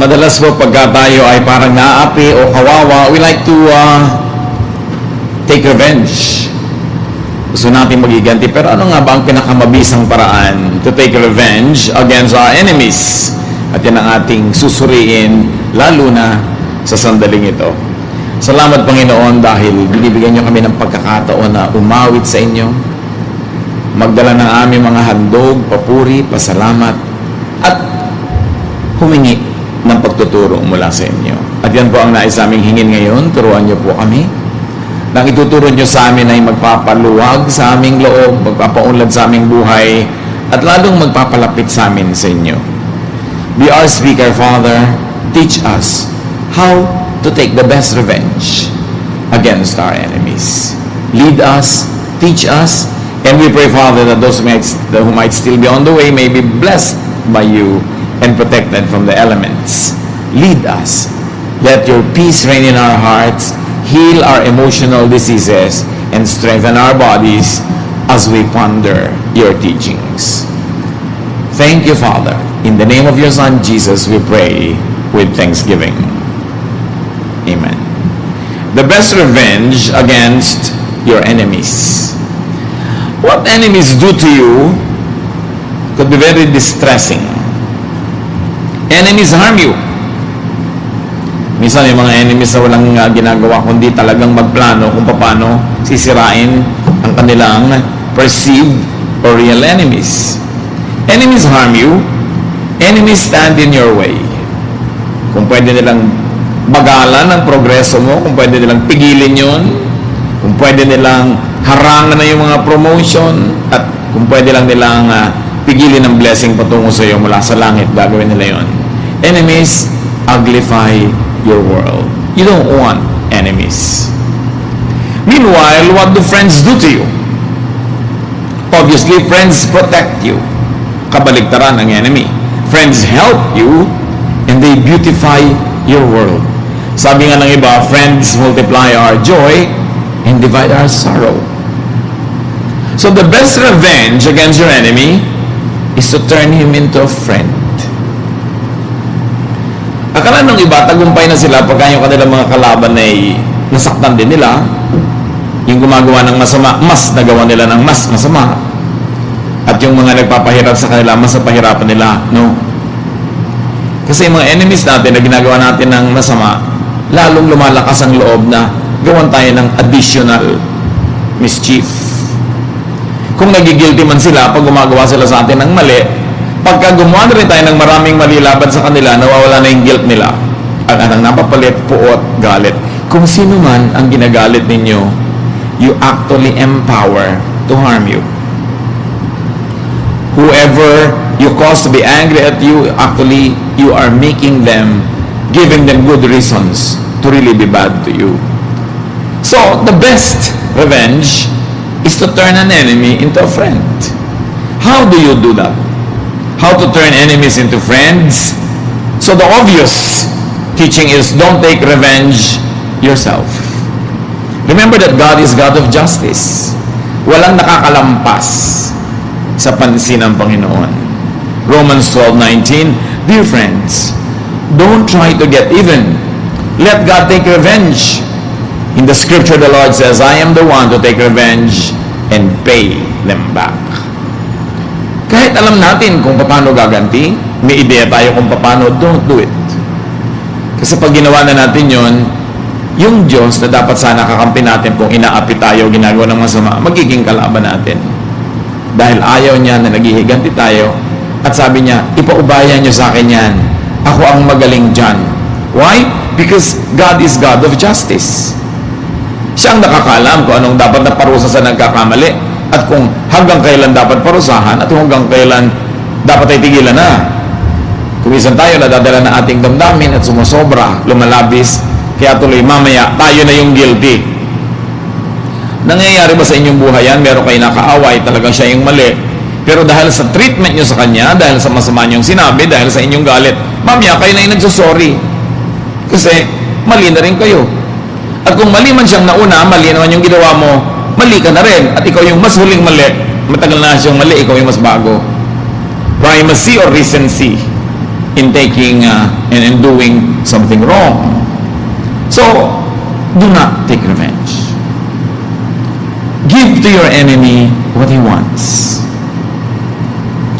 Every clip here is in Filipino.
Madalas po pagka tayo ay parang naapi o kawawa, we like to take revenge. Gusto natin magiganti. Pero ano nga ba ang pinakamabisang paraan to take revenge against our enemies? At yan ang ating susuriin, lalo na sa sandaling ito. Salamat Panginoon dahil binibigyan niyo kami ng pagkakataon na umawit sa inyo, magdala ng aming mga handog, papuri, pasalamat, at humingi ng pagtuturo mula sa inyo. At yan po ang nais aming hingin ngayon. Turuan niyo po kami. Nang ituturo niyo sa amin ay magpapaluwag sa aming loob, magpapaunlad sa aming buhay, at lalong magpapalapit sa amin sa inyo. Be our speaker, Father. Teach us how to take the best revenge against our enemies. Lead us, teach us, and we pray, Father, that those who might still be on the way may be blessed by you and protected from the elements. Lead us. Let your peace reign in our hearts, heal our emotional diseases, and strengthen our bodies as we ponder your teachings. Thank you, Father. In the name of your Son, Jesus, we pray with thanksgiving. Amen. The best revenge against your enemies. What enemies do to you could be very distressing. Enemies harm you. Minsan yung mga enemies na walang ginagawa kundi talagang magplano kung paano sisirain ang kanilang perceived or real enemies. Enemies harm you. Enemies stand in your way. Kung pwede nilang bagalan ang progreso mo, kung pwede nilang pigilin yon, kung pwede nilang harangan na yung mga promotion, at kung pwede lang nilang pigilin ang blessing patungo sa iyo mula sa langit, gagawin nila yon. Enemies uglify your world. You don't want enemies. Meanwhile, what do friends do to you? Obviously, friends protect you. Kabaligtaran ang enemy. Friends help you and they beautify your world. Sabi nga ng iba, friends multiply our joy and divide our sorrow. So the best revenge against your enemy is to turn him into a friend. Akala nung iba, tagumpay na sila pagka yung kanilang mga kalaban ay nasaktan din nila. Yung gumagawa ng masama, mas nagawa nila ng mas masama. At yung mga nagpapahirap sa kanila, mas napahirapan nila. No. Kasi yung mga enemies natin na ginagawa natin ng masama, lalong lumalakas ang loob na gawan tayo ng additional mischief. Kung nagigilty man sila pag gumagawa sila sa atin ng mali, pagka gumawa na rin tayo ng maraming mali laban sa kanila, nawawala na yung guilt nila. At anong napapalit, puot, galit. Kung sino man ang ginagalit ninyo, you actually empower to harm you. Whoever you cause to be angry at you, actually, you are making them, giving them good reasons to really be bad to you. So, the best revenge is to turn an enemy into a friend. How do you do that? How to turn enemies into friends? So the obvious teaching is don't take revenge yourself. Remember that God is God of justice. Walang nakakalampas sa pansin ng Panginoon. Romans 12:19, dear friends, don't try to get even. Let God take revenge. In the scripture, the Lord says, I am the one to take revenge and pay them back. Kahit alam natin kung paano gaganti, may ideya tayo kung paano, don't do it. Kasi pag ginawa na natin yon, yung Diyos na dapat sana kakampi natin kung inaapi tayo, ginagawa ng masama, magiging kalaban natin. Dahil ayaw niya na naghihiganti tayo, at sabi niya, ipaubaya niyo sa akin yan. Ako ang magaling dyan. Why? Because God is God of justice. Siya ang nakakalam kung anong dapat na parusa sa nagkakamali. At kung hanggang kailan dapat parusahan at hanggang kailan dapat ay tigilan na. Kung minsan tayo nadadala na ating damdamin at sumusobra, lumalabis, kaya tuloy mamaya tayo na yung guilty. Nangyayari ba sa inyong buhay yan? Meron kayo nakaaway, talagang siya yung mali. Pero dahil sa treatment nyo sa kanya, dahil sa masama niyong sinabi, dahil sa inyong galit, mamaya kayo na yung nagsusorry. Kasi mali na rin kayo. At kung mali man siyang nauna, mali naman yung ginawa mo, mali ka na rin. At ikaw yung mas huling mali. Matagal na siyang mali, ikaw yung mas bago. Primacy or recency? in taking and in doing something wrong. So, do not take revenge. Give to your enemy what he wants,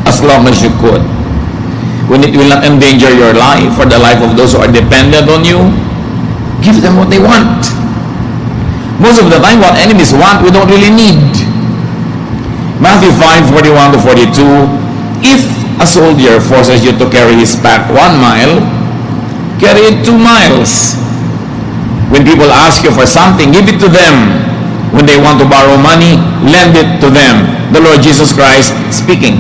as long as you could. When it will not endanger your life or the life of those who are dependent on you, give them what they want. Most of the time, what enemies want, we don't really need. Matthew 5:41 to 42, if a soldier forces you to carry his pack 1 mile, carry it 2 miles. When people ask you for something, give it to them. When they want to borrow money, lend it to them. The Lord Jesus Christ speaking.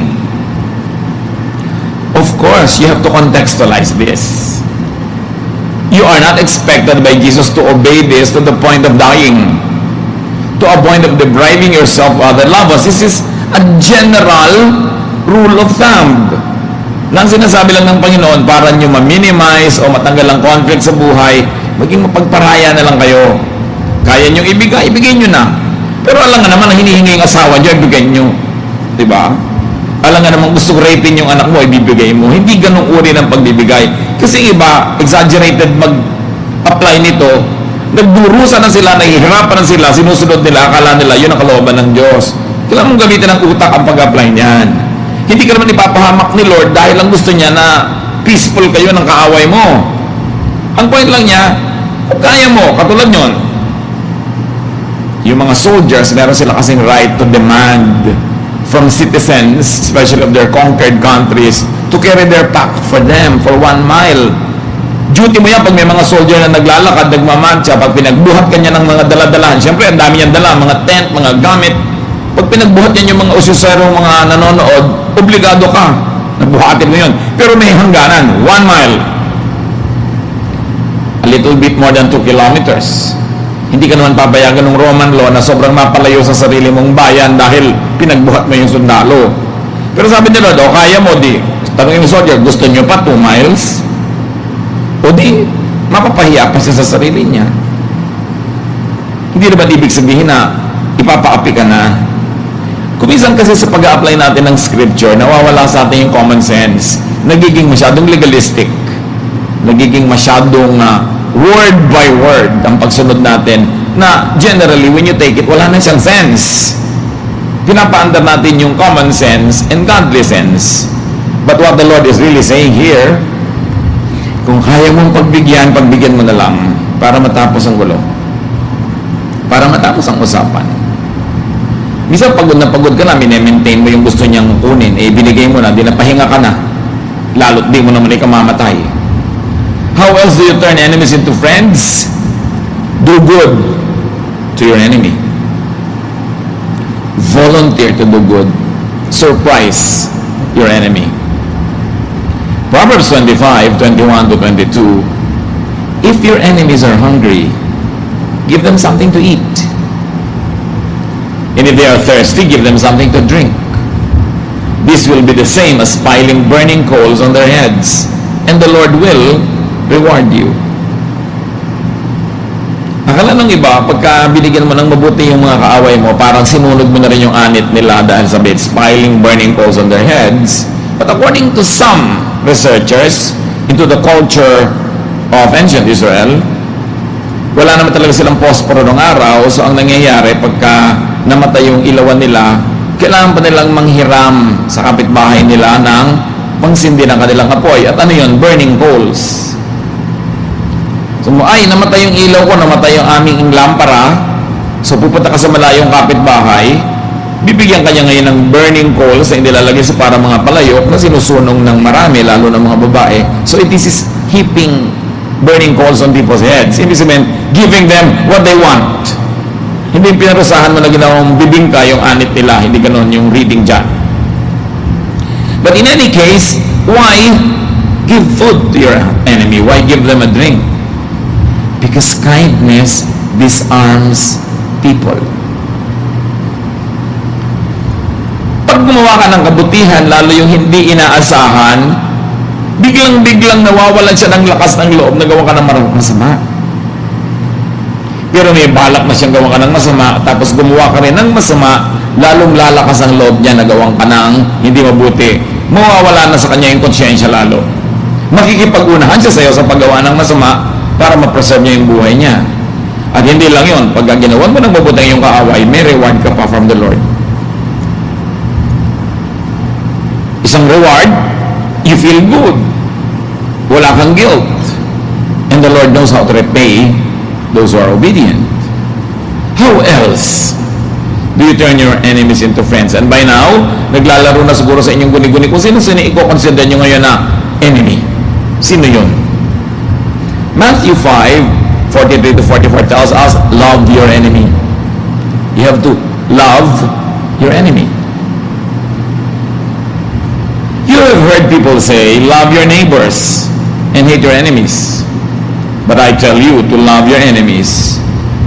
Of course, you have to contextualize this. You are not expected by Jesus to obey this to the point of dying, to a point of depriving yourself of other lovers. This is a general rule of thumb. Lang sinasabi lang ng Panginoon para nyo ma-minimize o matanggal ang conflict sa buhay, maging mapagparaya na lang kayo. Kaya nyo ibigay, ibigay nyo na. Pero alam nga naman, ang hinihingi ng asawa nyo, ibigay nyo. Diba? Alam nga naman, gusto rapin yung anak mo, ibibigay mo. Hindi ganong uri ng pagbibigay. Kasi iba, exaggerated mag-apply nito, nagdurusa na sila, nahihirapan na sila, sinusunod nila, akala nila, yun ang kalooban ng Diyos. Kailangan mong gamitin ng utak ang pag-apply niyan. Hindi ka naman ipapahamak ni Lord dahil lang gusto niya na peaceful kayo ng kaaway mo. Ang point lang niya, kung kaya mo, katulad nyon, yung mga soldiers, meron sila kasing right to demand from citizens, especially of their conquered countries, to carry their pack for them for 1 mile. Duty mo yan pag may mga soldier na naglalakad, nagmamantsa, pag pinagbuhat ka niya ng mga daladalahan, siyempre ang dami niyang dala, mga tent, mga gamit. Pag pinagbuhat niya yung mga ususerong mga nanonood, obligado ka, nagbuhatin mo yun. Pero may hangganan, 1 mile. A little bit more than 2 kilometers. Hindi ka naman papayagan ng Roman law na sobrang mapalayo sa sarili mong bayan dahil pinagbuhat mo yung sundalo. Pero sabi nila, o kaya mo, di, tanongin mo soldier, gusto nyo pa 2 miles? O di, mapapahiya pa siya sa sarili niya. Hindi naman ibig sabihin na ipapaapi ka na. Kuminsan kasi sa pag-a-apply natin ng scripture, nawawala sa atin yung common sense. Nagiging masyadong legalistic. Nagiging masyadong word by word ang pagsunod natin na generally when you take it, wala na siyang sense. Pinapaandar natin yung common sense and godly sense. But what the Lord is really saying here, kung kaya mong pagbigyan, pagbigyan mo na lang para matapos ang gulo. Para matapos ang usapan. Minsan pagod na pagod ka na, minemaintain mo yung gusto niyang kunin, eh binigay mo na, di napahinga ka na. Lalo't di mo naman ikamamatay. How else do you turn enemies into friends? Do good to your enemy. Volunteer to do good. Surprise your enemy. Proverbs 25:21 to 22. If your enemies are hungry, give them something to eat. And if they are thirsty, give them something to drink. This will be the same as piling burning coals on their heads, and the Lord will reward you. Akala ng iba, pagka binigyan mo ng mabuti yung mga kaaway mo, parang sinunod mo na rin yung anit nila dahil sabi, it's piling burning coals on their heads. But according to some researchers into the culture of ancient Israel, wala naman talaga silang posporo ng araw, so ang nangyayari, pagka namatay yung ilawan nila, kailangan pa nilang manghiram sa kapitbahay nila ng pangsindi ng kanilang apoy. At ano yun? Burning coals. So, ay, namatay yung ilaw ko, namatay yung aming lampara. So, pupunta ka sa malayong kapitbahay, bibigyan ka niya ngayon ng burning coals na inilalagay sa para mga palayok na sinusunong ng marami, lalo ng mga babae. So, it is heaping burning coals on people's heads. Ibig sabihin, giving them what they want. Hindi pinarusahan mo na ginawang bibingka yung anit nila, hindi ganon yung reading dyan. But in any case, why give food to your enemy? Why give them a drink? Because kindness disarms people. Pag gumawa ka ng kabutihan, lalo yung hindi inaasahan, biglang-biglang nawawalan siya ng lakas ng loob na gawa ka ng masama. Pero may balak na siyang gawa ka ng masama, tapos gumawa ka rin ng masama, lalong lalakas ang loob niya na gawang ka ng hindi mabuti. Mawawala na sa kanya yung konsyensya lalo. Makikipag-unahan siya sa iyo sa paggawa ng masama para ma-preserve niya yung buhay niya. At hindi lang yun, pag ginawan mo ng mabuti yung kaaway, may reward ka pa from the Lord. Isang reward, you feel good. Wala kang guilt. And the Lord knows how to repay those who are obedient. How else do you turn your enemies into friends? And by now, naglalaro na siguro sa inyong guni-guni kung sino-sino i-consider nyo ngayon na enemy. Sino yun? Matthew 5:43 to 44 tells us, love your enemy. You have to love your enemy. You have heard people say, love your neighbors and hate your enemies. But I tell you to love your enemies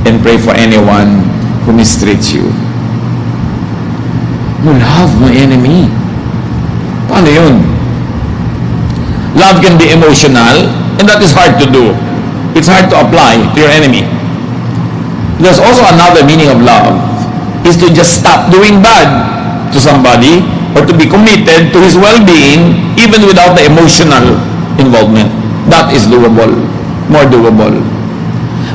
and pray for anyone who mistreats you. You love my enemy. Paano yun? Love can be emotional, and that is hard to do. It's hard to apply to your enemy. There's also another meaning of love, is to just stop doing bad to somebody or to be committed to his well-being even without the emotional involvement. That is doable, more doable.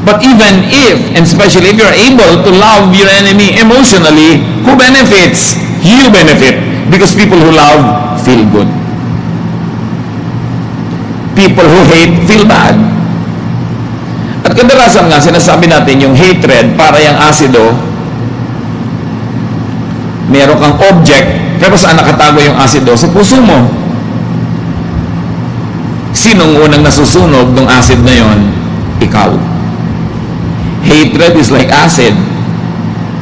But even if, and especially if you're able to love your enemy emotionally, who benefits? You benefit, because people who love feel good. People who hate feel bad. At kadalasan nga, sinasabi natin yung hatred para yung asido, meron kang object, pero saan nakatago yung asido? Sa puso mo. Sinong unang nasusunog ng acid na yon? Ikaw. Hatred is like acid.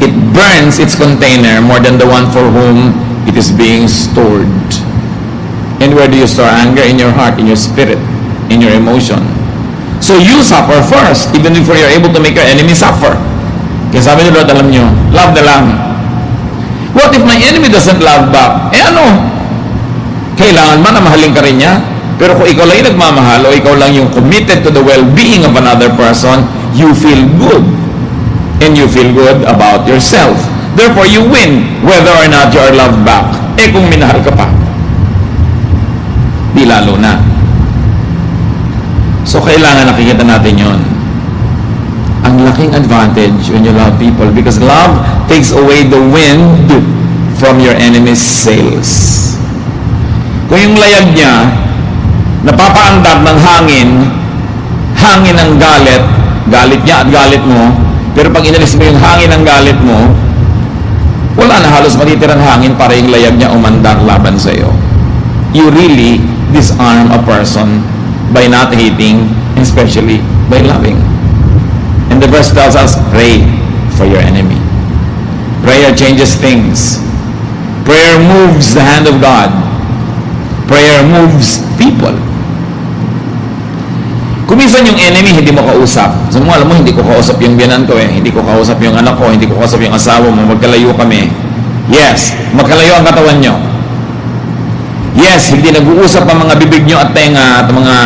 It burns its container more than the one for whom it is being stored. And where do you store anger? In your heart, in your spirit, in your emotion. So you suffer first, even before you're able to make your enemy suffer. Kaya sabi ni Lord, alam nyo, love na lang. What if my enemy doesn't love back? Ano? Kailangan man na mahalin ka rin niya. Pero kung ikaw lang yung nagmamahal o ikaw lang yung committed to the well-being of another person, you feel good. And you feel good about yourself. Therefore, you win whether or not you are loved back. Eh kung minahal ka pa, di lalo na. So, kailangan nakikita natin yon. Ang laking advantage when you love people, because love takes away the wind from your enemy's sails. Kung yung layag niya napapaandar ng hangin ng galit niya at galit mo, pero pag inalis mo yung hangin ng galit mo, wala na halos matitirang hangin para yung layag niya umandar laban sa iyo. You really disarm a person by not hating, especially by loving. And the verse tells us, pray for your enemy. Prayer changes things. Prayer moves the hand of God. Prayer moves people. Kung minsan yung enemy hindi mo kausap, so mo alam mo, hindi ko kausap yung biyanan ko hindi ko kausap yung anak ko, hindi ko kausap yung asawa mo, magkalayo kami. Yes, magkalayo ang katawan nyo. Yes, hindi nag-uusap ang mga bibig nyo at tenga at mga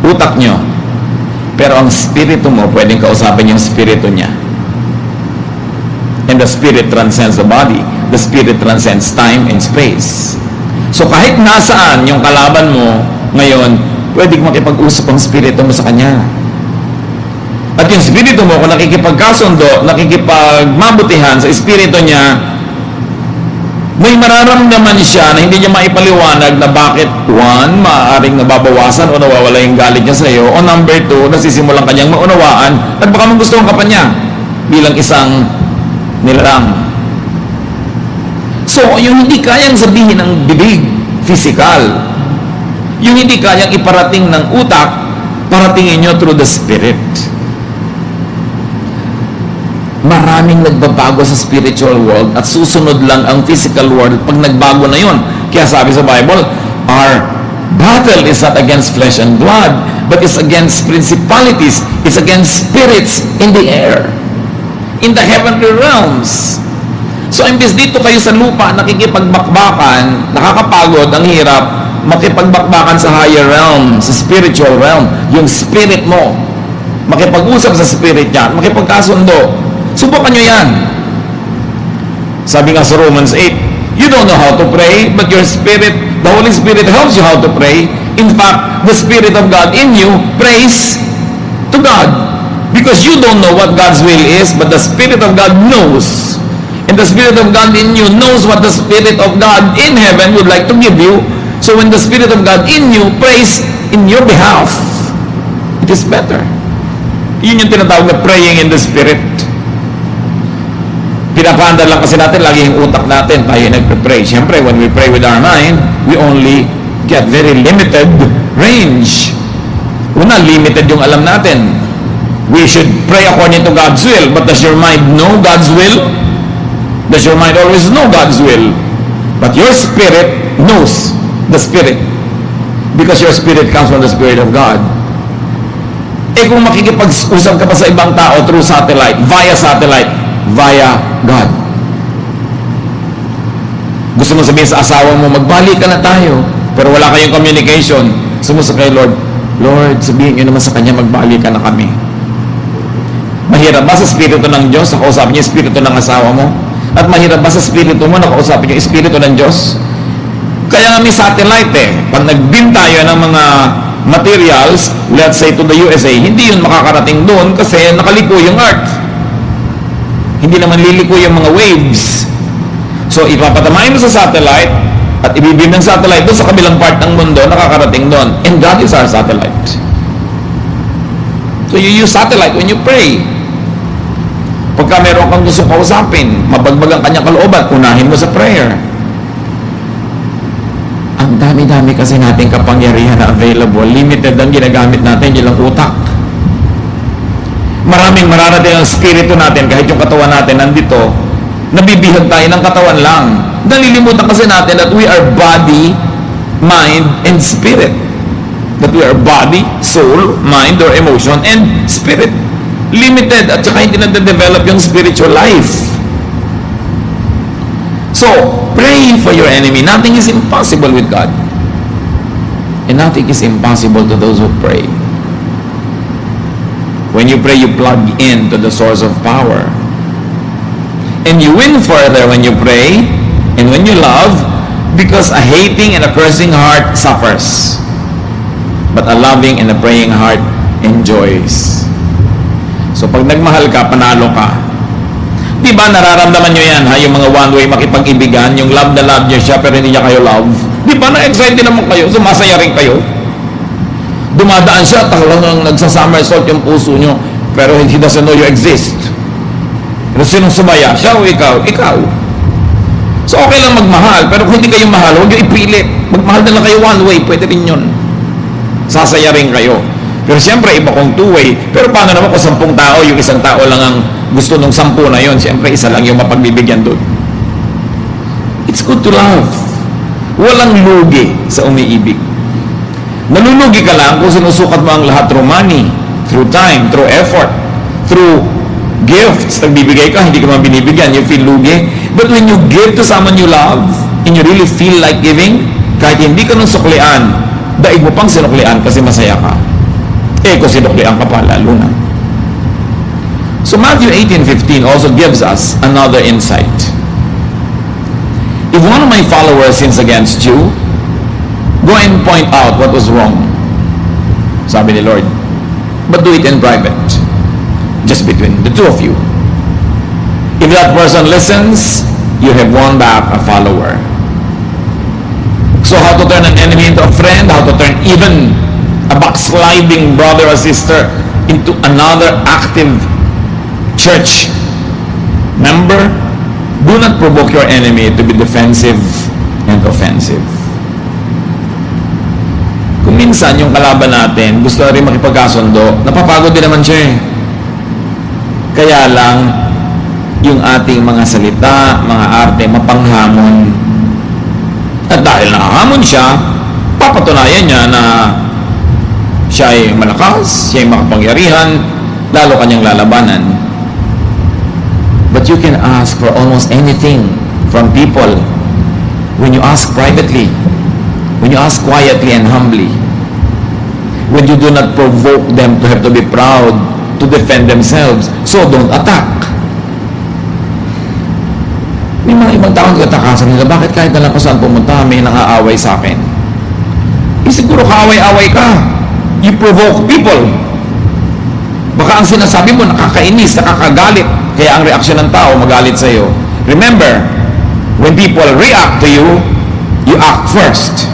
utak nyo. Pero ang spirito mo, pwedeng kausapin yung spirito niya. And the spirit transcends the body. The spirit transcends time and space. So kahit nasaan yung kalaban mo ngayon, pwedeng makipag-usap ang spirito mo sa kanya. At yung spirito mo, kung nakikipagkasundo, nakikipagmabutihan sa spirito niya, may mararamdaman siya na hindi niya maipaliwanag na bakit, one, maaaring nababawasan o nawawala yung galit niya sa iyo, o number two, nasisimulan kanyang maunawaan at baka magustuhan ka pa niya bilang isang nilalang. So, yung hindi kayang sabihin ng bibig, physical, yung hindi kayang iparating ng utak, paratingin nyo through the spirit. Maraming nagbabago sa spiritual world at susunod lang ang physical world pag nagbago na yun. Kaya sabi sa Bible, our battle is not against flesh and blood, but it's against principalities, it's against spirits in the air, in the heavenly realms. So, imbes dito kayo sa lupa, nakikipagbakbakan, nakakapagod, ang hirap, makipagbakbakan sa higher realm, sa spiritual realm, yung spirit mo, makipag-usap sa spirit niya, makipagkasundo. Subukan nyo yan. Sabi nga sa Romans 8, you don't know how to pray, but your spirit The Holy Spirit helps you how to pray. In fact, the Spirit of God in you prays to God. Because you don't know what God's will is, but the Spirit of God knows. And the Spirit of God in you knows what the Spirit of God in heaven would like to give you. So when the Spirit of God in you prays in your behalf, it is better. Yun yung tinatawag na praying in the Spirit. Pinapaandar lang kasi natin, lagi yung utak natin, tayo nagpe-pray. Siyempre, when we pray with our mind, we only get very limited range. Una, limited yung alam natin. We should pray according to God's will. But does your mind know God's will? Does your mind always know God's will? But your spirit knows the Spirit. Because your spirit comes from the Spirit of God. Eh kung makikipag-usap ka pa sa ibang tao through satellite, via God. Gusto mo sabihin sa asawa mo, magbalik ka na tayo, pero wala kayong communication. Sumusa kay Lord, Lord, sabihin nyo naman sa Kanya, magbalik ka na kami. Mahirap ba sa Espiritu ng Diyos, nakausapin niyo yung Espiritu ng asawa mo? At mahirap ba sa Espiritu mo, nakausapin niyo yung Espiritu ng Diyos? Kaya nga may satellite eh. Pag nag-beam tayo ng mga materials, let's say to the USA, hindi yun makakarating doon kasi nakaliko yung Earth. Hindi naman liliko yung mga waves. So, ipapatamayin mo sa satellite at ibibim ng satellite doon sa kabilang part ng mundo, nakakarating doon. And God is our satellite. So, you use satellite when you pray. Pagka meron kang gusto kausapin, mabagbag ang kanyang kalooban, unahin mo sa prayer. Ang dami-dami kasi nating kapangyarihan na available. Limited ang ginagamit natin, yun lang utak. Maraming mararating ang spirito natin, kahit yung katawan natin nandito, nabibihag tayo ng katawan lang. Nalilimutan kasi natin that we are body, mind, and spirit. That we are body, soul, mind, or emotion, and spirit. Limited, at saka hindi na-develop yung spiritual life. So, pray for your enemy. Nothing is impossible with God. And nothing is impossible to those who pray. When you pray, you plug in to the source of power. And you win further when you pray and when you love, because a hating and a cursing heart suffers. But a loving and a praying heart enjoys. So pag nagmahal ka, panalo ka. Di ba nararamdaman nyo yan, ha? Yung mga one-way makipag-ibigan, yung love na love niya siya pero hindi niya kayo love. Di ba na-excite din naman kayo, sumasaya rin kayo. Dumadaan siya, talagang nagsa-somersault yung puso nyo, pero he doesn't know you exist. Pero sinong sumaya? Siya o ikaw? Ikaw. So okay lang magmahal, pero kung hindi kayo mahal, huwag nyo ipilit. Magmahal na lang kayo one way, pwede rin yun. Sasaya rin kayo. Pero siyempre, iba kong two-way. Pero paano naman kung 10 tao, yung isang tao lang ang gusto ng 10 na yun, siyempre isa lang yung mapagbibigyan doon. It's good to love. Walang lugi sa umiibig. Nalulugi ka lang kung sinusukat mo ang lahat through money, through time, through effort, through gifts. Nagbibigay ka, hindi ka man binibigyan, you feel lugi. But when you give to someone you love, and you really feel like giving, kahit hindi ka nung suklian, daig mo pang sinuklian kasi masaya ka. Eh, kung sinuklian ka pa, lalo na. So Matthew 18:15 also gives us another insight. If one of my followers sins against you, go and point out what was wrong. Sabi ni Lord. But do it in private. Just between the two of you. If that person listens, you have won back a follower. So how to turn an enemy into a friend, how to turn even a backsliding brother or sister into another active church member. Do not provoke your enemy to be defensive and offensive. Kung minsan yung kalaban natin gusto rin makipagkasundo, napapagod din naman siya eh. Kaya lang yung ating mga salita, mga arte, mapanghamon. At dahil nakahamon siya, papatunayan niya na siya ay malakas, siya ay makapangyarihan, lalo kanyang lalabanan. But you can ask for almost anything from people when you ask privately, when you ask quietly and humbly, when you do not provoke them to have to be proud, to defend themselves. So don't attack. May mga ibang taong katakasan nila, bakit kahit na lang kung saan pumunta, may nang-aaway sa akin? Siguro kaaway-away ka. You provoke people. Baka ang sinasabi mo, nakakainis, nakakagalit. Kaya ang reaksyon ng tao, magalit sa iyo. Remember, when people react to you, you act first.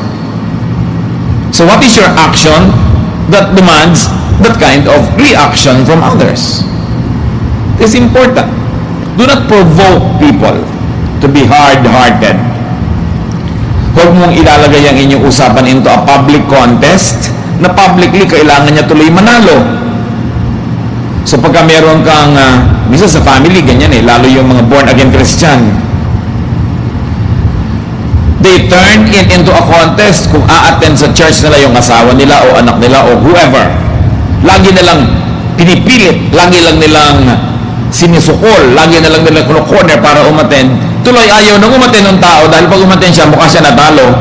So what is your action that demands that kind of reaction from others? It's important. Do not provoke people to be hard-hearted. Huwag mong ilalagay ang inyong usapan into a public contest na publicly kailangan niya tuloy manalo. So pagka meron kang, minsan sa family, ganyan lalo yung mga born-again Christian, they turn it into a contest kung a-attend sa church nila yung asawa nila o anak nila o whoever. Lagi nilang pinipilit, lagi lang nilang sinisukol, lagi na lang nilang corner para umattend. Tuloy ayaw nang umattend ng tao dahil pag umattend siya, mukha siya natalo.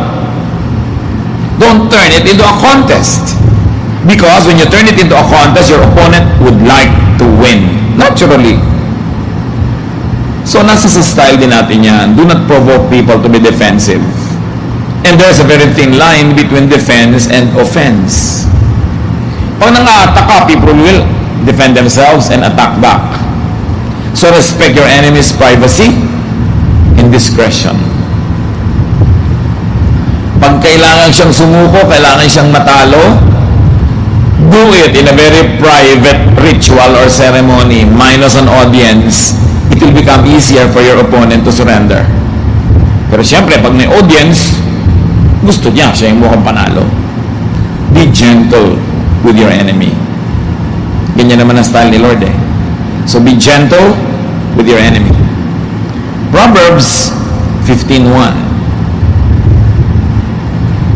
Don't turn it into a contest. Because when you turn it into a contest, your opponent would like to win. Naturally. So, nasa sa style din natin yan. Do not provoke people to be defensive. And there's a very thin line between defense and offense. Pag nang-a-attack ka, people will defend themselves and attack back. So, respect your enemy's privacy and discretion. Pag kailangan siyang sumuko, kailangan siyang matalo, do it in a very private ritual or ceremony, minus an audience. It will become easier for your opponent to surrender. Pero siyempre, pag may audience, gusto niya, siya yung mukhang panalo. Be gentle with your enemy. Ganyan naman ang style ni Lord So be gentle with your enemy. Proverbs 15:1.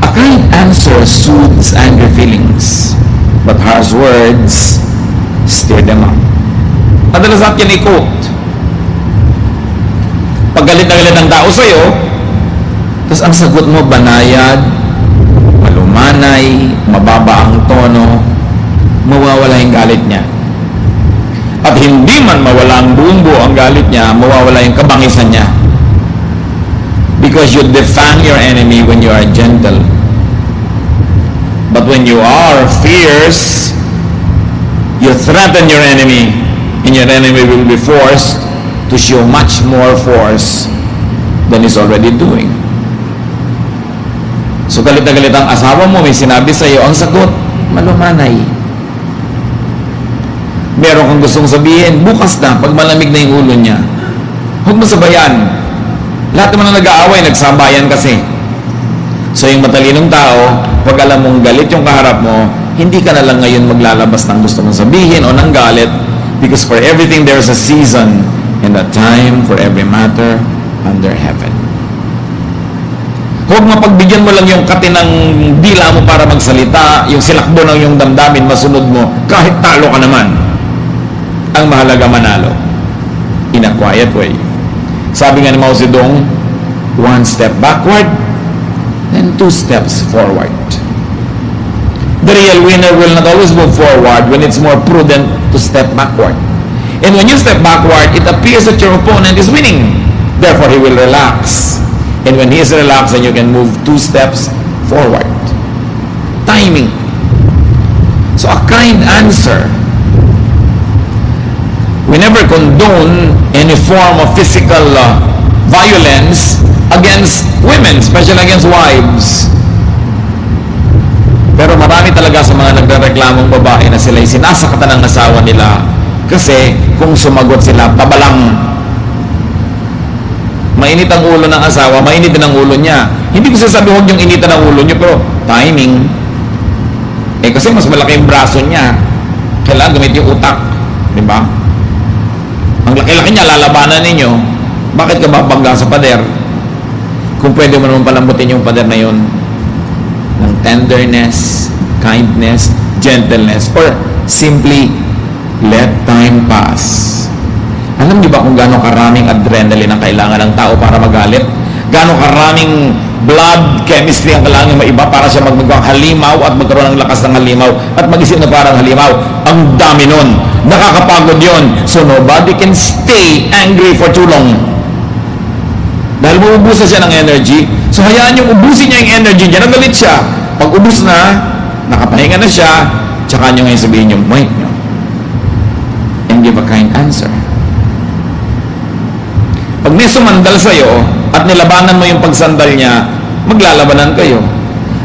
A kind answer soothes angry feelings, but harsh words stir them up. Madalas natin i-quote. Pag galit na galit ang tao sa'yo, tapos ang sagot mo banayad, malumanay, mababa ang tono, mawawala yung galit niya. At hindi man mawala ang buong buo ang galit niya, mawawala yung kabangisan niya. Because you defang your enemy when you are gentle. But when you are fierce, you threaten your enemy, and your enemy will be forced to show much more force than he's already doing. So galit na galit ang asawa mo, may sinabi sa iyo, ang sagot, malumanay. Meron kang gustong sabihin, bukas na, pag malamig na yung ulo niya. Huwag mo sabayan. Lahat naman na nag-aaway, nagsabayan kasi. So yung matalinong tao, pag alam mong galit yung kaharap mo, hindi ka na lang ngayon maglalabas ng gusto mong sabihin o ng galit, because for everything there's a season and a time for every matter under heaven. Huwag mapagbigyan mo lang yung katinang dila mo para magsalita, yung silakbo ng yung damdamin, masunod mo, kahit talo ka naman. Ang mahalaga manalo. In a quiet way. Sabi nga ni Mao Zedong, one step backward, then two steps forward. The real winner will not always move forward when it's more prudent to step backward. And when you step backward, it appears that your opponent is winning. Therefore, he will relax. And when he is relaxed, then you can move two steps forward. Timing. So a kind answer. We never condone any form of physical violence against women, especially against wives. Pero marami talaga sa mga nagrereklamong babae na sila'y sinasakatan ng asawa nila kasi kung sumagot sila, pabalang. Mainit ang ulo ng asawa, mainit din ang ulo niya. Hindi ko sasabi huwag yung initan ang ulo niyo, pero timing. Kasi mas malaki yung braso niya. Kailangan gamit yung utak. Di ba? Ang laki-laki niya, lalabanan ninyo. Bakit ka babangga sa pader? Kung pwede mo naman palambutin yung pader na yun ng tenderness, kindness, gentleness, or simply let time pass. Alam niyo ba kung gaano karaming adrenaline ang kailangan ng tao para magalit? Gaano karaming blood chemistry ang kailangan maiba para siya magmagawang halimaw at magkaroon ng lakas ng halimaw at mag-isip na parang halimaw? Ang dami nun. Nakakapagod yun. So nobody can stay angry for too long. Dahil mauubusan siya ng energy. So hayaan yung ubusin niya yung energy niya, nagalit siya. Pag ubus na, nakapahinga na siya, tsaka niyo ngayon sabihin yung point niyo. And give a kind answer. Pag may sumandal sa'yo, at nilabanan mo yung pagsandal niya, maglalabanan kayo.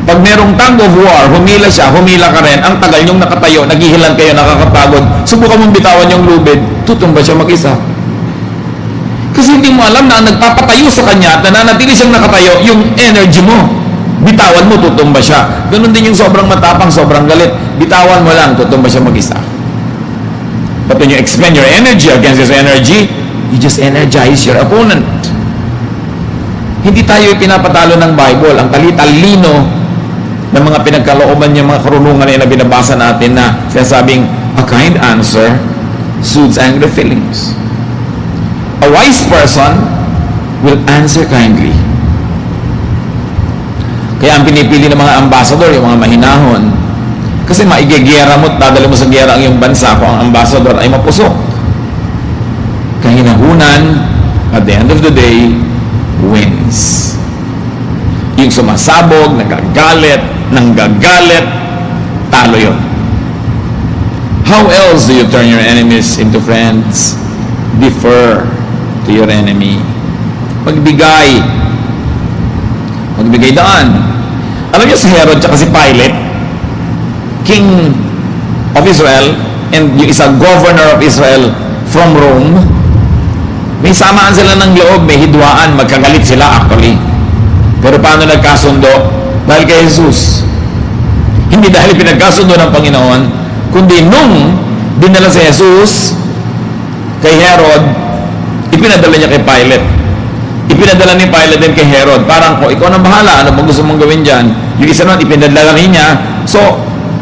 Pag merong tug of war, humila siya, humila ka rin, ang tagal niyong nakatayo, naghihilan kayo, nakakapagod, subukan mong bitawan yung lubid, tutumba siya mag-isa. Kasi hindi mo alam na nagpapatayo sa kanya at nananatili siyang nakatayo, yung energy mo. Bitawan mo, tutumba siya. Ganun din yung sobrang matapang, sobrang galit. Bitawan mo lang, tutumba siya mag-isa. But when you expend your energy against his energy, you just energize your opponent. Hindi tayo pinapatalo ng Bible. Ang talino ng mga pinagkalooban niya, mga karunungan na binabasa natin na sinasabing, a kind answer soothes angry feelings. A wise person will answer kindly. Kaya ang pinipili ng mga ambassador, yung mga mahinahon, kasi maigigera mo at dadali mo sa gera ang iyong bansa kung ang ambassador ay mapusok. Kahinahunan, at the end of the day, wins. Yung sumasabog, nanggagalit, talo yun. How else do you turn your enemies into friends? Defer to your enemy. Magbigay daan. Alam niyo si Herod at si Pilate, king of Israel, and yung isa governor of Israel from Rome, may samaan sila ng loob, may hidwaan, magkagalit sila actually. Pero paano nagkasundo? Dahil kay Jesus. Hindi dahil pinagkasundo ng Panginoon, kundi nung dinala si Jesus kay Herod, ipinadala niya kay Pilate. Ipinadala ni Pilate din kay Herod. Parang, ikaw nang bahala, ano bang gusto mong gawin dyan? Yung isa naman, ipinadala rin niya. So,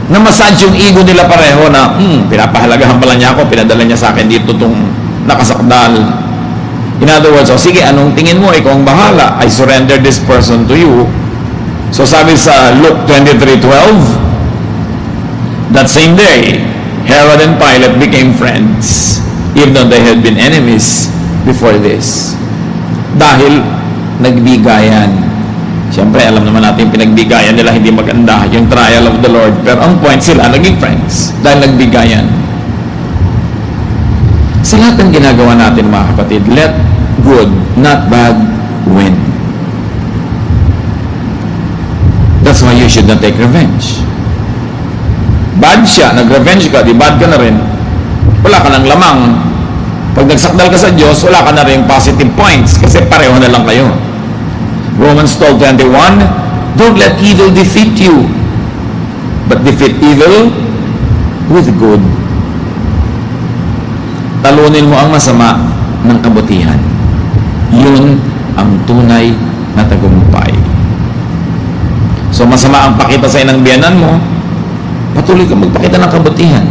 namassage yung ego nila pareho na, pinapahalagahan pala niya ako, pinadala niya sa akin dito itong nakasakdal. In other words, sige, anong tingin mo? Ikaw ang bahala. I surrender this person to you. So sabi sa Luke 23:12, that same day, Herod and Pilate became friends, even though they had been enemies before this. Dahil nagbigayan. Siyempre, alam naman natin pinagbigayan nila hindi maganda, yung trial of the Lord. Pero ang point, sila naging friends dahil nagbigayan. Sa lahat ng ginagawa natin, mga kapatid, let good, not bad, win. That's why you should not take revenge. Bad siya, nag-revenge ka, di bad ka na rin, wala ka ng lamang. Pag nagsakdal ka sa Diyos, wala ka na rin positive points kasi pareho na lang kayo. Romans 12:21, don't let evil defeat you, but defeat evil with good. Talunin mo ang masama ng kabutihan. Yun ang tunay na tagumpay. So masama ang pakita sa inang biyanan mo, patuloy kang magpakita ng kabutihan.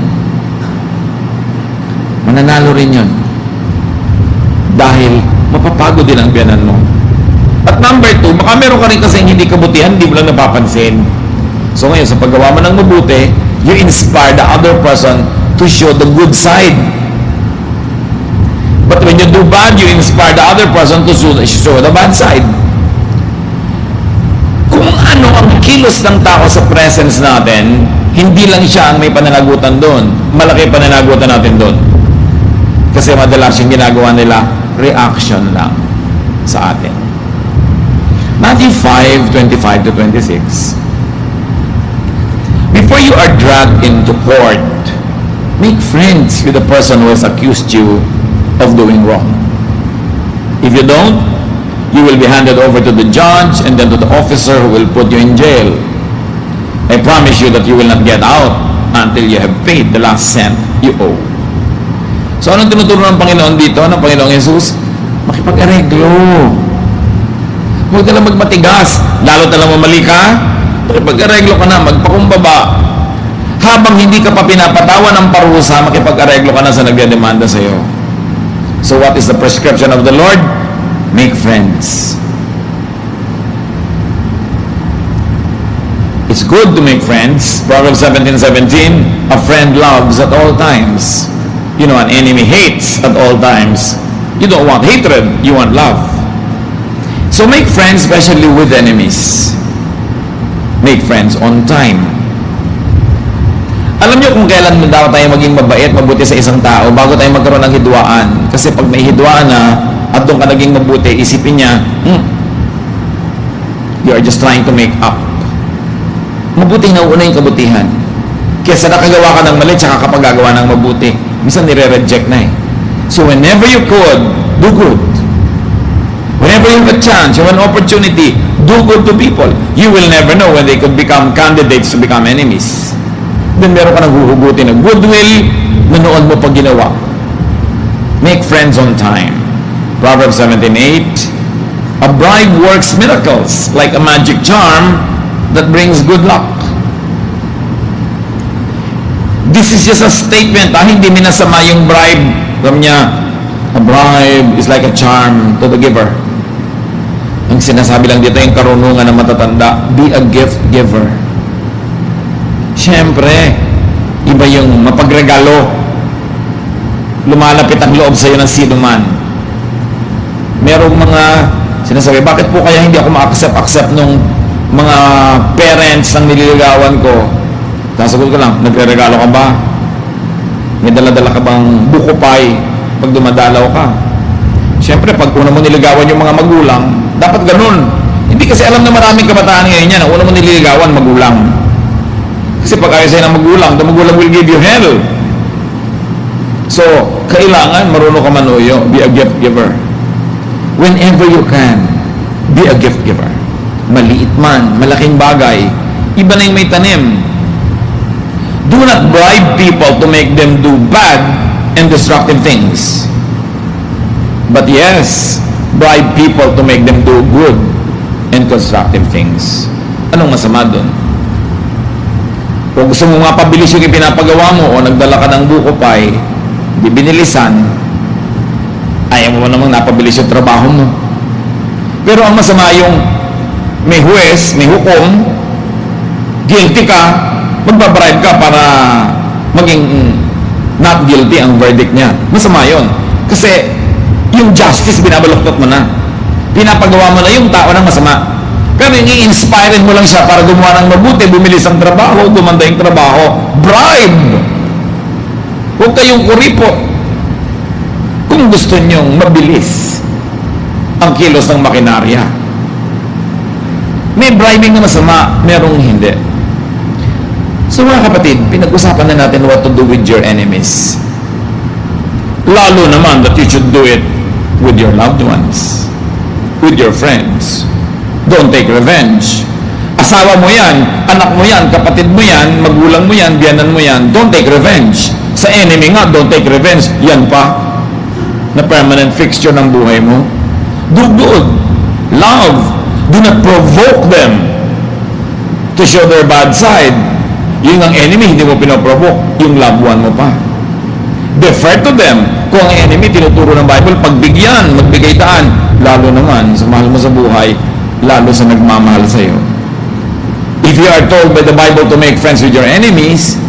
Mananalo rin yun. Dahil mapapagod din ang biyanan mo. At number 2, baka meron ka rin kasi hindi kabutihan, hindi mo lang napapansin. So ngayon, sa paggawa mo ng mabuti, you inspire the other person to show the good side. But when you do bad, you inspire the other person to show the bad side. Kung ano ang kilos ng tao sa presence natin, hindi lang siya ang may pananagutan doon. Malaki pananagutan natin doon. Kasi madalas yung ginagawa nila, reaction lang sa atin. Matthew 5:25-26. Before you are dragged into court, make friends with the person who has accused you of doing wrong. If you don't, you will be handed over to the judge and then to the officer who will put you in jail. I promise you that you will not get out until you have paid the last cent you owe. So anong tinuturo ng Panginoon dito, ng Panginoong Jesus? Makipag-areglo. Huwag ka lang magmatigas. Lalo na lang mamali ka, makipag-areglo ka na, magpakumbaba. Habang hindi ka pa pinapatawan ng parusa, makipag-areglo ka na sa nagdedemanda sa iyo. So what is the prescription of the Lord? Make friends. It's good to make friends. Proverbs 17:17, a friend loves at all times. You know, an enemy hates at all times. You don't want hatred, you want love. So make friends, especially with enemies. Make friends on time. Alam niyo kung kailan mo dapat tayo maging mabait, mabuti sa isang tao bago tayo magkaroon ng hidwaan. Kasi pag may hidwaan na at doon ka naging mabuti, isipin niya, you are just trying to make up. Mabuti na una yung kabutihan. Kesa nakagawa ka ng mali, tsaka kapag gagawa ng mabuti, minsan nire-reject na eh. So whenever you could, do good. Whenever you have a chance, you have an opportunity, do good to people. You will never know when they could become candidates to become enemies. Then meron ka naghuhugutin ng goodwill na noon mo pag ginawa. Make friends on time. Proverbs 17:8. A bribe works miracles like a magic charm that brings good luck. This is just a statement. Hindi minasama yung bribe. Sabi niya, a bribe is like a charm to the giver. Ang sinasabi lang dito yung karunungan ng matatanda, be a gift giver. Siyempre, iba yung mapagregalo. Lumalapit ang loob sa'yo ng sino man. Merong mga sinasabi, bakit po kaya hindi ako ma-accept nung mga parents ng nililigawan ko? Sasagot ko lang, nagre-regalo ka ba? May dala-dala ka bang buko pie pag dumadalaw ka? Siyempre, pag una mo niligawan yung mga magulang, dapat ganun. Hindi kasi alam na maraming kabataan ngayon yan, ang una mo nililigawan, magulang. Kasi pag ayaw sa'yo ng magulang, the magulang will give you hell. So, kailangan marunong ka manuyo, be a gift giver. Whenever you can, be a gift giver. Maliit man, malaking bagay, iba na yung may tanim. Do not bribe people to make them do bad and destructive things. But yes, bribe people to make them do good and constructive things. Anong masama doon? Kung gusto mo mapabilis yung ipinapagawa mo o nagdala ka ng buko pie, di binilisan, ayaw mo namang napabilis yung trabaho mo. Pero ang masama yung may huwes, may hukom, guilty ka, magbabribe ka para maging not guilty ang verdict niya. Masama yun. Kasi yung justice, binabaluktot mo na. Pinapagawa mo na yung tao ng masama. Pero i-inspire mo lang siya para gumawa ng mabuti, bumilis ang trabaho, gumanda yung trabaho. Bribe! Huwag kayong kuripo. Kung gusto nyong mabilis ang kilos ng makinarya. May bribing na masama, merong hindi. So mga kapatid, pinag-usapan na natin what to do with your enemies. Lalo naman that you should do it with your loved ones, with your friends. Don't take revenge. Asawa mo yan, anak mo yan, kapatid mo yan, magulang mo yan, biyanan mo yan. Don't take revenge. Sa enemy nga, don't take revenge. Yan pa, na permanent fixture ng buhay mo. Do good. Love. Do not provoke them to show their bad side. Yung ang enemy, hindi mo pinoprovoke. Yung loved one mo pa. Defer to them. Kung ang enemy, tinuturo ng Bible, pagbigyan, magbigay daan. Lalo naman, sa mahal mo sa buhay, lalo sa nagmamahal sa iyo. If you are told by the Bible to make friends with your enemies,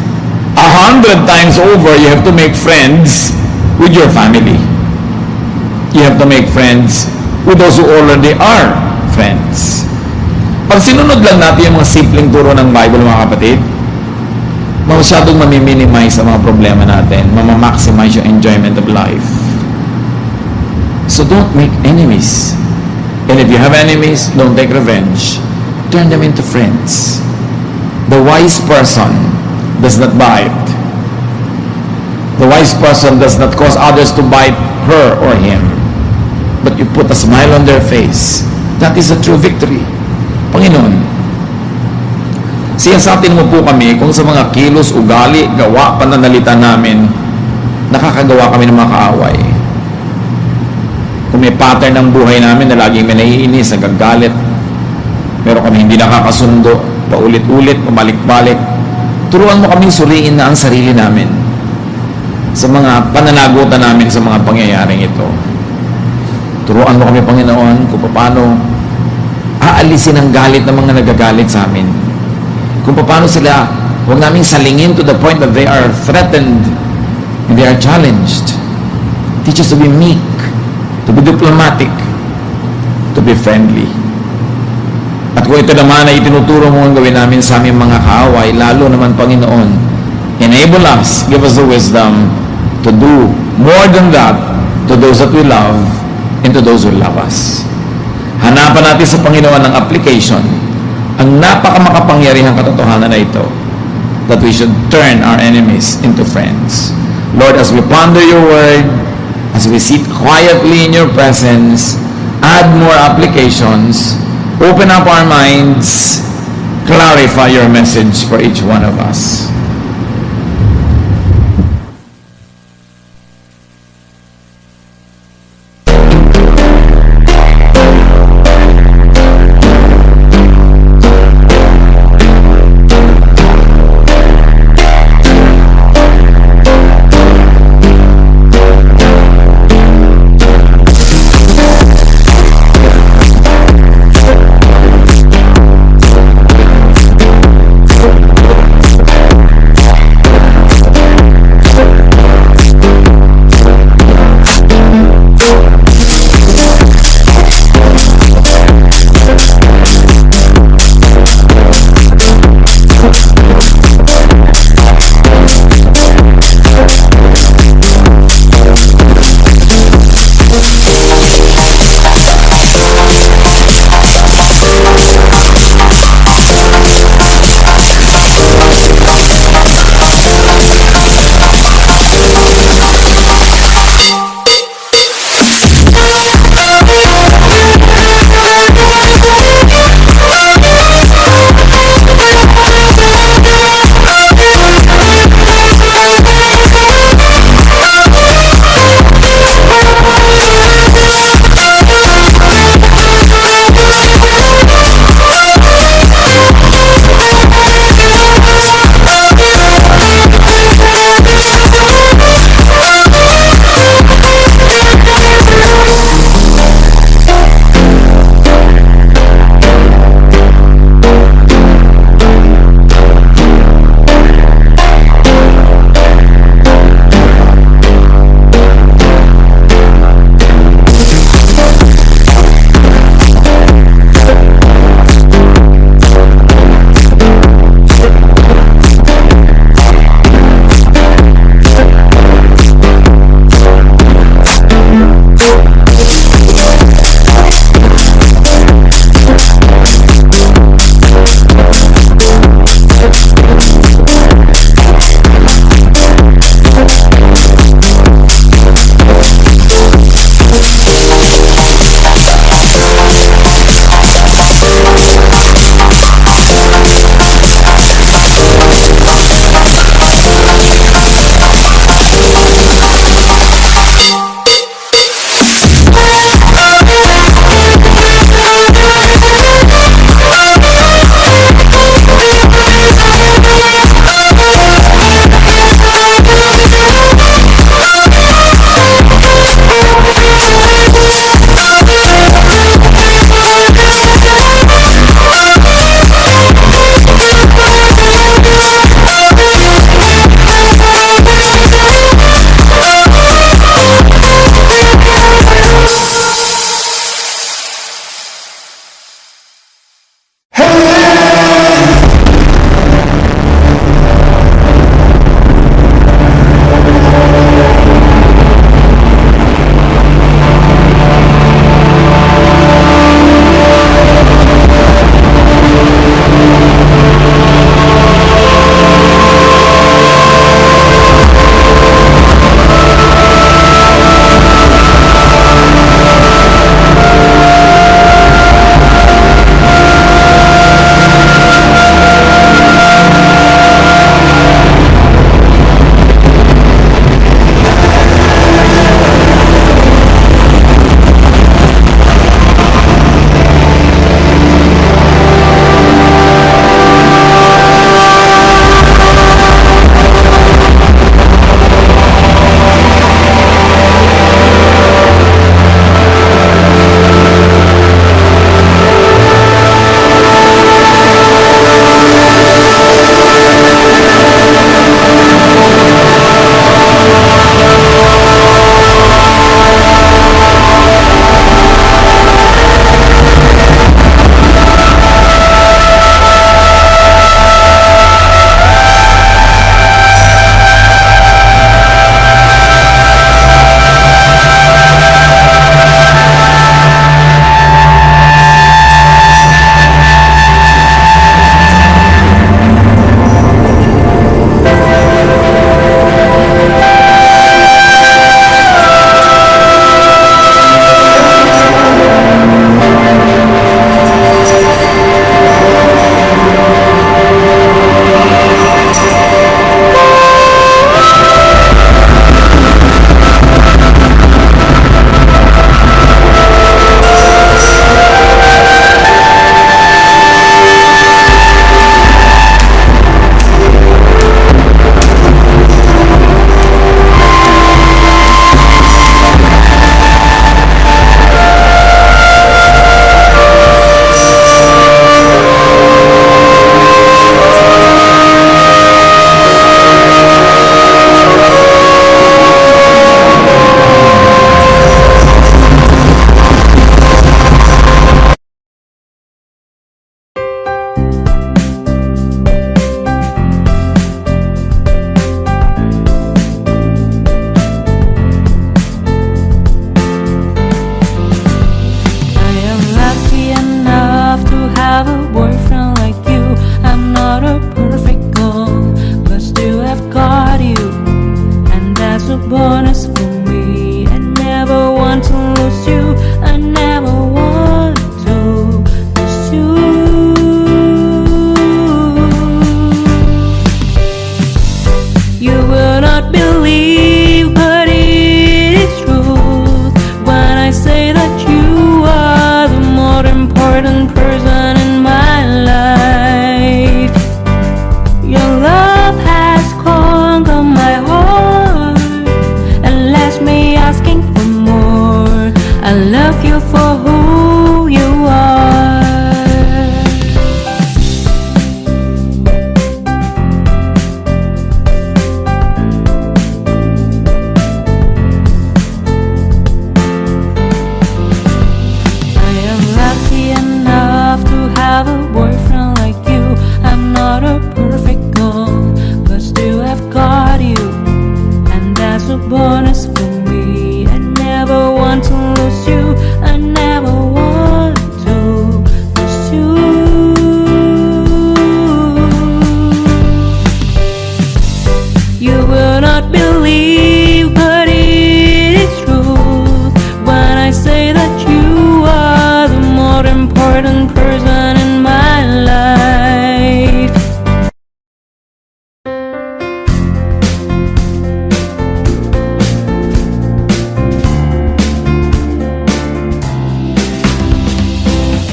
100 times over, you have to make friends with your family. You have to make friends with those who already are friends. Pag sinunod lang natin yung mga simpleng turo ng Bible, mga kapatid, masyadong mamiminimize ang mga problema natin, mamamaximize yung enjoyment of life. So don't make enemies. And if you have enemies, don't take revenge. Turn them into friends. The wise person does not bite. The wise person does not cause others to bite her or him. But you put a smile on their face. That is a true victory. Panginoon, siyasatin mo po kami kung sa mga kilos, ugali, gawa, pananalita namin, nakakagawa kami ng mga kaaway. Kung may pattern ng buhay namin na laging may naiinis, nagagalit, meron kami hindi nakakasundo, paulit-ulit, pumalik-balik, turuan mo kaming suriin na ang sarili namin sa mga pananagutan namin sa mga pangyayaring ito. Turuan mo kami, Panginoon, kung paano aalisin ang galit ng mga nagagalit sa amin. Kung paano sila, huwag namin salingin to the point that they are threatened and they are challenged. Teach us to be meek, to be diplomatic, to be friendly. At kung ito naman ay itinuturo mo ang gawin namin sa aming mga kaaway, lalo naman, Panginoon, enable us, give us the wisdom to do more than that to those that we love and to those who love us. Hanapan natin sa Panginoon ng application, ang napakamakapangyarihang katotohanan na ito, that we should turn our enemies into friends. Lord, as we ponder your word, as we sit quietly in your presence, add more applications, open up our minds, clarify your message for each one of us. believe, but it is true when I say that you are the more important person in my life. Your love has conquered my heart and left me asking for more. I love you for who you are. I am lucky enough to have a boyfriend like you. I'm not a perfect girl, but still I've got you, and that's a bonus for me. I never want to lose you. I never want to lose you. You will not believe, but it is true when I say that you are the more important person in my life.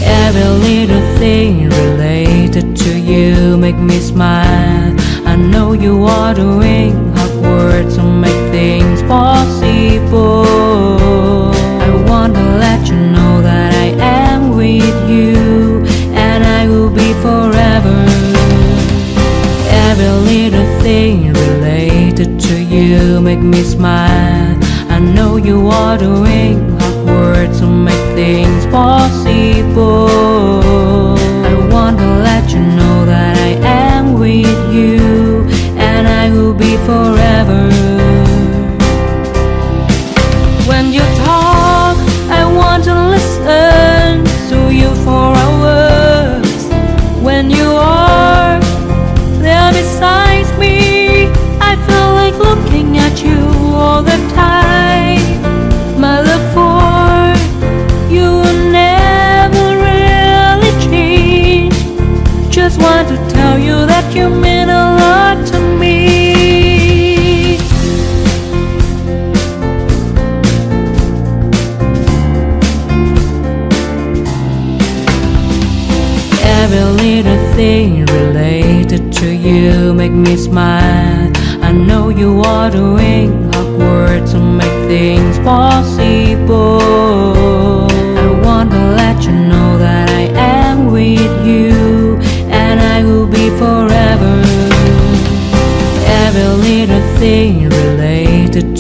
Every little thing related to you make me smile. I know you are doing hard work to make things possible. I want to let you know that I am with you, and I will be forever. Every little thing related to you make me smile. I know you are doing hard work to make things possible. I want to let you know that I am with you, and I will be forever. When you talk, I want to listen to you for hours. When you are there beside me, I feel like looking at you all the time. My love for you will never really change. Just want to tell you that you mean a lot to me. Every little thing related to you make me smile. I know you are doing hard work to make things possible. I want to let you know that I am with you, and I will be forever. Every little thing related